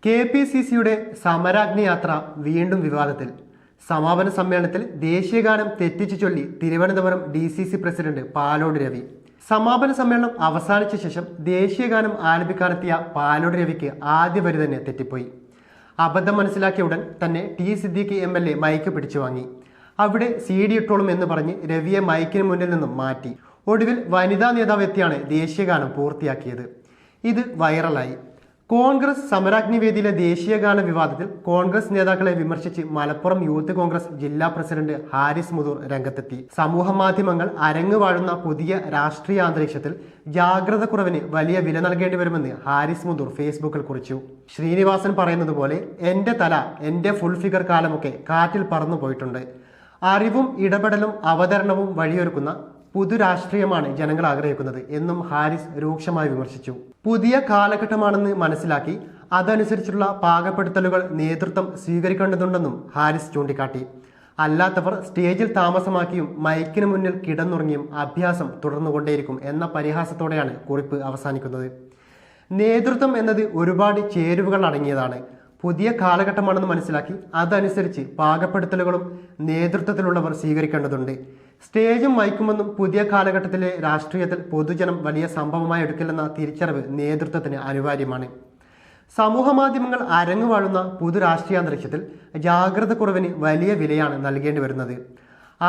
KPCCയുടെ സമരാഗ്നി യാത്ര വീണ്ടും വിവാദത്തിൽ. സമാപന സമ്മേളനത്തിൽ ദേശീയഗാനം തെറ്റിച്ചു ചൊല്ലി തിരുവനന്തപുരം DCC പ്രസിഡന്റ് പാലോട് രവി. സമാപന സമ്മേളനം അവസാനിച്ച ശേഷം ദേശീയഗാനം ആലപിക്കാനെത്തിയ പാലോട് രവിക്ക് ആദ്യ വരി തന്നെ തെറ്റിപ്പോയി. അബദ്ധം മനസ്സിലാക്കിയ ഉടൻ തന്നെ T. സിദ്ദീഖ് MLA മൈക്ക് പിടിച്ചു വാങ്ങി. അവിടെ CD ഇട്ടോളും എന്ന് പറഞ്ഞ് രവിയെ മൈക്കിന് മുന്നിൽ നിന്നും മാറ്റി. ഒടുവിൽ വനിതാ നേതാവ് എത്തിയാണ് ദേശീയഗാനം പൂർത്തിയാക്കിയത്. ഇത് വൈറലായി. കോൺഗ്രസ് സമരാഗ്നി വേദിയിലെ ദേശീയഗാന വിവാദത്തിൽ കോൺഗ്രസ് നേതാക്കളെ വിമർശിച്ച് മലപ്പുറം യൂത്ത് കോൺഗ്രസ് ജില്ലാ പ്രസിഡന്റ് ഹാരിസ് മുതൂർ രംഗത്തെത്തി. സമൂഹ മാധ്യമങ്ങൾ അരങ്ങ് വാഴുന്ന പുതിയ രാഷ്ട്രീയ അന്തരീക്ഷത്തിൽ ജാഗ്രത കുറവിന് വലിയ വില നൽകേണ്ടി വരുമെന്ന് ഹാരിസ് മുതൂർ ഫേസ്ബുക്കിൽ കുറിച്ചു. ശ്രീനിവാസൻ പറയുന്നത് പോലെ എന്റെ തല, എന്റെ ഫുൾ ഫിഗർ കാലമൊക്കെ കാറ്റിൽ പറന്നു പോയിട്ടുണ്ട്. അറിവും ഇടപെടലും അവതരണവും വഴിയൊരുക്കുന്ന പുതുരാഷ്ട്രീയമാണ് ജനങ്ങൾ ആഗ്രഹിക്കുന്നത് എന്നും ഹാരിസ് രൂക്ഷമായി വിമർശിച്ചു. പുതിയ കാലഘട്ടമാണെന്ന് മനസ്സിലാക്കി അതനുസരിച്ചുള്ള പാകപ്പെടുത്തലുകൾ നേതൃത്വം സ്വീകരിക്കേണ്ടതുണ്ടെന്നും ഹാരിസ് ചൂണ്ടിക്കാട്ടി. അല്ലാത്തവർ സ്റ്റേജിൽ താമസമാക്കിയും മൈക്കിന് മുന്നിൽ കിടന്നുറങ്ങിയും അഭ്യാസം തുടർന്നുകൊണ്ടേയിരിക്കും എന്ന പരിഹാസത്തോടെയാണ് കുറിപ്പ് അവസാനിക്കുന്നത്. നേതൃത്വം എന്നത് ഒരുപാട് ചേരുവകൾ അടങ്ങിയതാണ്. പുതിയ കാലഘട്ടമാണെന്ന് മനസ്സിലാക്കി അതനുസരിച്ച് പാകപ്പെടുത്തലുകളും നേതൃത്വത്തിലുള്ളവർ സ്വീകരിക്കേണ്ടതുണ്ട്. സ്റ്റേജും മൈക്കുമെന്നും പുതിയ കാലഘട്ടത്തിലെ രാഷ്ട്രീയത്തിൽ പൊതുജനം വലിയ സംഭവമായി എടുക്കില്ലെന്ന തിരിച്ചറിവ് നേതൃത്വത്തിന് അനിവാര്യമാണ്. സമൂഹ മാധ്യമങ്ങൾ അരങ്ങു വാഴുന്ന പുതു രാഷ്ട്രീയാന്തരീക്ഷത്തിൽ ജാഗ്രത കുറവിന് വലിയ വിലയാണ് നൽകേണ്ടി വരുന്നത്.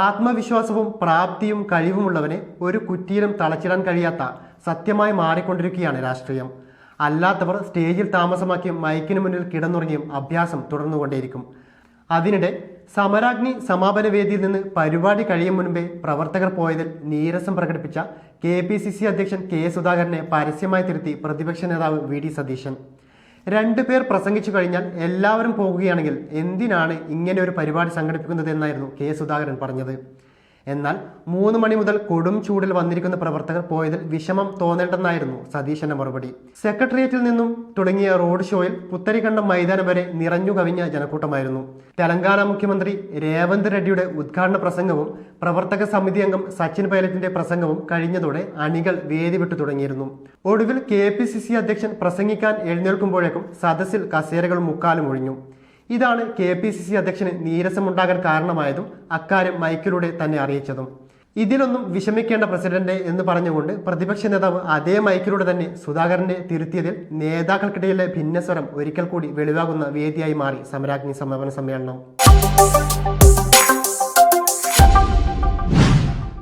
ആത്മവിശ്വാസവും പ്രാപ്തിയും കഴിവുമുള്ളവനെ ഒരു കുറ്റിയിലും തളച്ചിടാൻ കഴിയാത്ത സത്യമായി മാറിക്കൊണ്ടിരിക്കുകയാണ് രാഷ്ട്രീയം. അല്ലാത്തവർ സ്റ്റേജിൽ താമസമാക്കിയും മൈക്കിന് മുന്നിൽ കിടന്നുറങ്ങിയും അഭ്യാസം തുടർന്നുകൊണ്ടേയിരിക്കും. അതിനിടെ സമരാഗ്നി സമാപന വേദിയിൽ നിന്ന് പരിപാടി കഴിയും മുൻപേ പ്രവർത്തകർ പോയതിൽ നീരസം പ്രകടിപ്പിച്ച KPCC അധ്യക്ഷൻ K. സുധാകരനെ പരസ്യമായി തിരുത്തി പ്രതിപക്ഷ നേതാവ് VD സതീശൻ. 2 പേർ പ്രസംഗിച്ചു കഴിഞ്ഞാൽ എല്ലാവരും പോകുകയാണെങ്കിൽ എന്തിനാണ് ഇങ്ങനെ ഒരു പരിപാടി സംഘടിപ്പിക്കുന്നത് എന്നായിരുന്നു K. സുധാകരൻ പറഞ്ഞത്. എന്നാൽ 3 മണി മുതൽ കൊടും ചൂടിൽ വന്നിരിക്കുന്ന പ്രവർത്തകർ പോയതിൽ വിഷമം തോന്നേണ്ടെന്നായിരുന്നു സതീശന്റെ മറുപടി. സെക്രട്ടേറിയറ്റിൽ നിന്നും തുടങ്ങിയ റോഡ് ഷോയിൽ പുത്തരിക്കണ്ടം മൈതാനം വരെ നിറഞ്ഞു കവിഞ്ഞ ജനക്കൂട്ടമായിരുന്നു. തെലങ്കാന മുഖ്യമന്ത്രി രേവന്ത് റെഡ്ഡിയുടെ ഉദ്ഘാടന പ്രസംഗവും പ്രവർത്തക സമിതി അംഗം സച്ചിൻ പൈലറ്റിന്റെ പ്രസംഗവും കഴിഞ്ഞതോടെ അണികൾ വേദി വിട്ടു തുടങ്ങിയിരുന്നു. ഒടുവിൽ KPCC അധ്യക്ഷൻ പ്രസംഗിക്കാൻ എഴുന്നേൽക്കുമ്പോഴേക്കും സദസ്സിൽ കസേരകൾ മുക്കാലും ഒഴിഞ്ഞു. ഇതാണ് KPCC അധ്യക്ഷന് നീരസമുണ്ടാകാൻ കാരണമായതും അക്കാര്യം മൈക്കിലൂടെ തന്നെ അറിയിച്ചതും. ഇതിലൊന്നും വിഷമിക്കേണ്ട പ്രസിഡന്റ് എന്ന് പറഞ്ഞുകൊണ്ട് പ്രതിപക്ഷ നേതാവ് അതേ മൈക്കിലൂടെ തന്നെ സുധാകരനെ തിരുത്തിയതിൽ നേതാക്കൾക്കിടയിലെ ഭിന്നസ്വരം ഒരിക്കൽ കൂടി വെളിവാകുന്ന വേദിയായി മാറി സമരാഗ്നി സമാപന സമ്മേളനം.